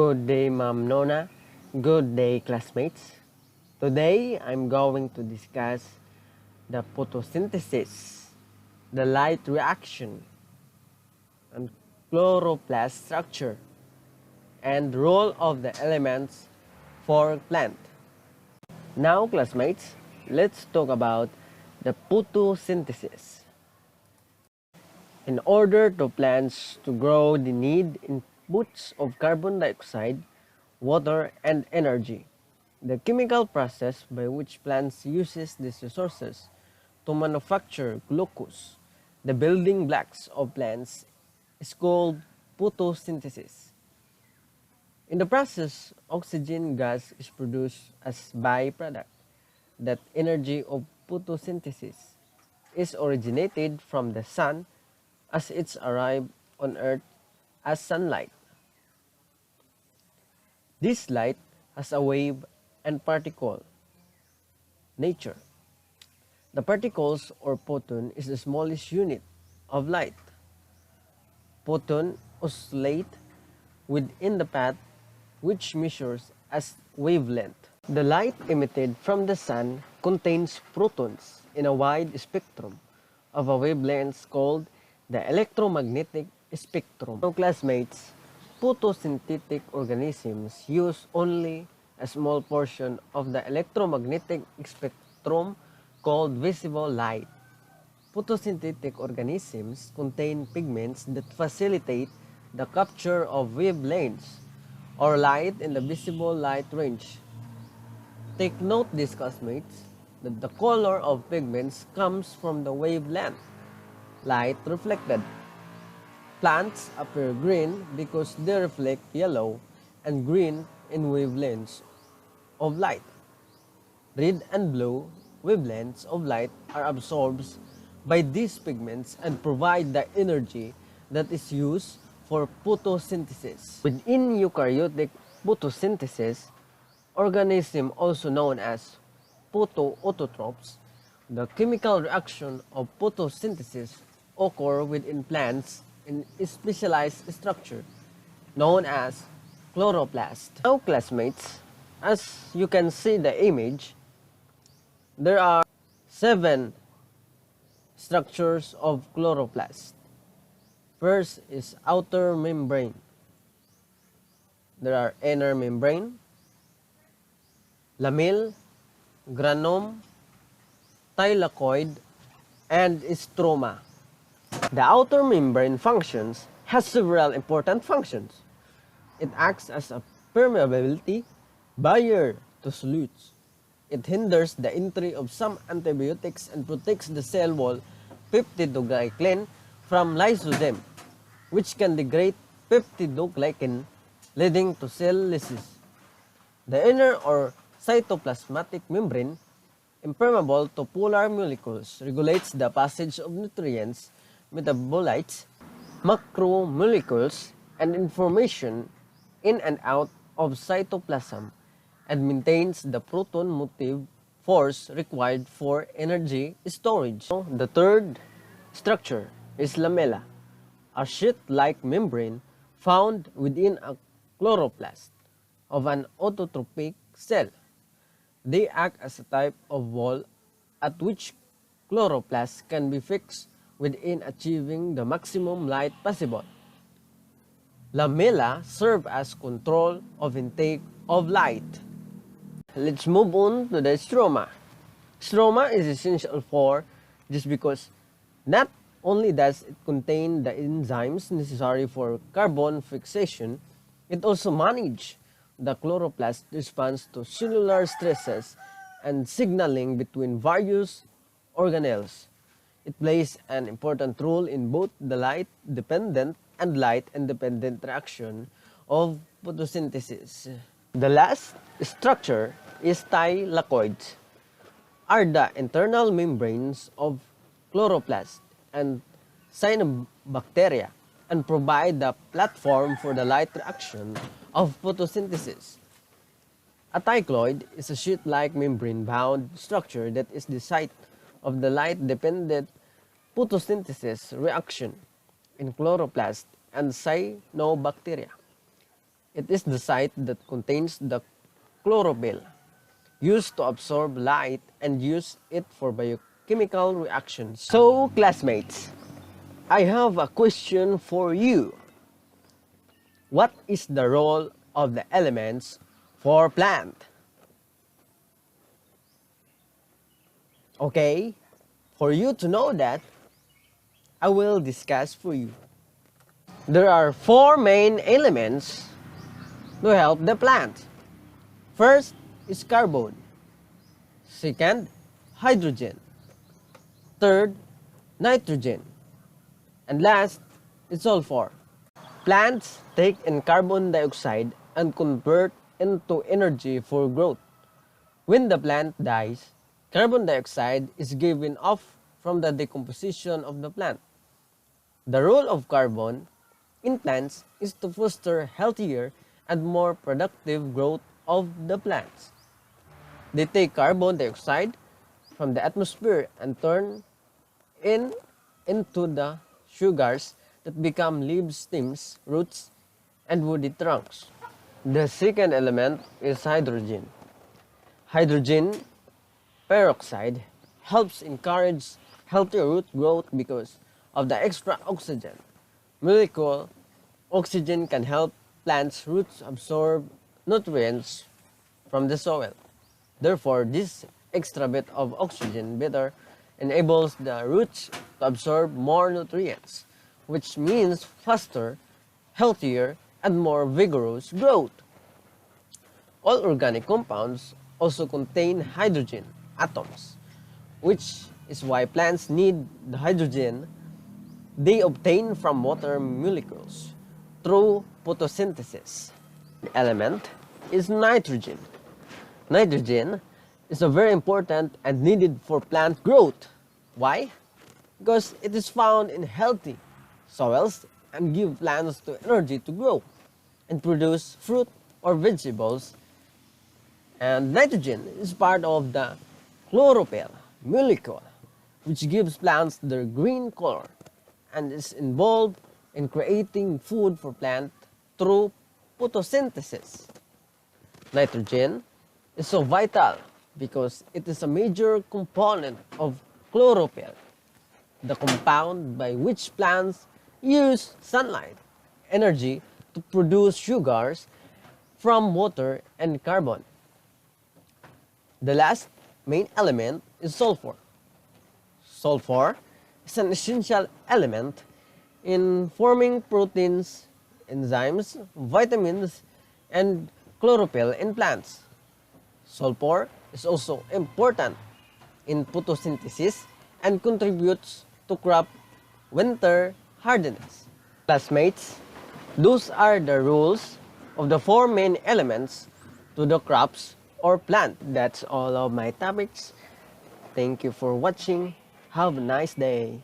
Good day, Ma'am Nona. Good day, classmates. Today, I'm going to discuss the photosynthesis, the light reaction, and chloroplast structure, and role of the elements for plant. Now, classmates, let's talk about the photosynthesis. In order for plants to grow, they need inputs of carbon dioxide, water, and energy. The chemical process by which plants uses these resources to manufacture glucose, the building blocks of plants, is called photosynthesis. In the process, oxygen gas is produced as byproduct. That energy of photosynthesis is originated from the sun as it's arrived on Earth as sunlight. This light has a wave and particle nature. The particles or photon is the smallest unit of light. Photon oscillate within the path which measures as wavelength. The light emitted from the sun contains protons in a wide spectrum of a wavelength called the electromagnetic spectrum. Now, classmates, photosynthetic organisms use only a small portion of the electromagnetic spectrum called visible light. Photosynthetic organisms contain pigments that facilitate the capture of wavelengths or light in the visible light range. Take note, these classmates, that the color of pigments comes from the wavelength light reflected. Plants appear green because they reflect yellow and green in wavelengths of light. Red and blue wavelengths of light are absorbed by these pigments and provide the energy that is used for photosynthesis. Within eukaryotic photosynthesis, organisms also known as photoautotrophs, the chemical reaction of photosynthesis occur within plants in a specialized structure known as chloroplast. Now, classmates, as you can see the image, there are 7 structures of chloroplast. First is outer membrane. There are inner membrane, lamelle, granum, thylacoid, and stroma. The outer membrane has several important functions. It acts as a permeability barrier to solutes. It hinders the entry of some antibiotics and protects the cell wall peptidoglycan from lysosome, which can degrade peptidoglycan, leading to cell lysis. The inner or cytoplasmatic membrane, impermeable to polar molecules, regulates the passage of nutrients, metabolites, macromolecules, and information in and out of cytoplasm, and maintains the proton motive force required for energy storage. The third structure is lamella, a sheath-like membrane found within a chloroplast of an autotrophic cell. They act as a type of wall at which chloroplasts can be fixed within achieving the maximum light possible. Lamella serve as control of intake of light. Let's move on to the stroma. Stroma is essential for just because not only does it contain the enzymes necessary for carbon fixation, it also manages the chloroplast response to cellular stresses and signaling between various organelles. It plays an important role in both the light-dependent and light-independent reaction of photosynthesis. The last structure is thylacoids, are the internal membranes of chloroplast and cyanobacteria, and provide the platform for the light reaction of photosynthesis. A thylacoid is a sheath-like membrane-bound structure that is the site of the light-dependent photosynthesis reaction in chloroplast and cyanobacteria. It is the site that contains the chlorophyll, used to absorb light and use it for biochemical reactions. So, classmates, I have a question for you. What is the role of the elements for plant? Okay, for you to know that, I will discuss for you. There are four main elements to help the plant. First is carbon. Second, hydrogen. Third, nitrogen. And last is sulfur. Plants take in carbon dioxide and convert into energy for growth. When the plant dies, carbon dioxide is given off from the decomposition of the plant. The role of carbon in plants is to foster healthier and more productive growth of the plants. They take carbon dioxide from the atmosphere and turn into the sugars that become leaves, stems, roots, and woody trunks. The second element is hydrogen. Hydrogen peroxide helps encourage healthy root growth because of the extra oxygen molecule. Oxygen can help plants' roots absorb nutrients from the soil. Therefore, this extra bit of oxygen better enables the roots to absorb more nutrients, which means faster, healthier, and more vigorous growth. All organic compounds also contain hydrogen atoms, which is why plants need the hydrogen they obtain from water molecules through photosynthesis. The element is nitrogen. Nitrogen is a very important and needed for plant growth. Why? Because it is found in healthy soils and give plants the energy to grow and produce fruit or vegetables. And nitrogen is part of the chlorophyll molecule, which gives plants their green color and is involved in creating food for plants through photosynthesis. Nitrogen is so vital because it is a major component of chlorophyll, the compound by which plants use sunlight energy to produce sugars from water and carbon. The last main element is sulfur. Sulfur is an essential element in forming proteins, enzymes, vitamins, and chlorophyll in plants. Sulfur is also important in photosynthesis and contributes to crop winter hardiness. Classmates, those are the rules of the four main elements to the crops or plant. That's all of my topics. Thank you for watching. Have a nice day.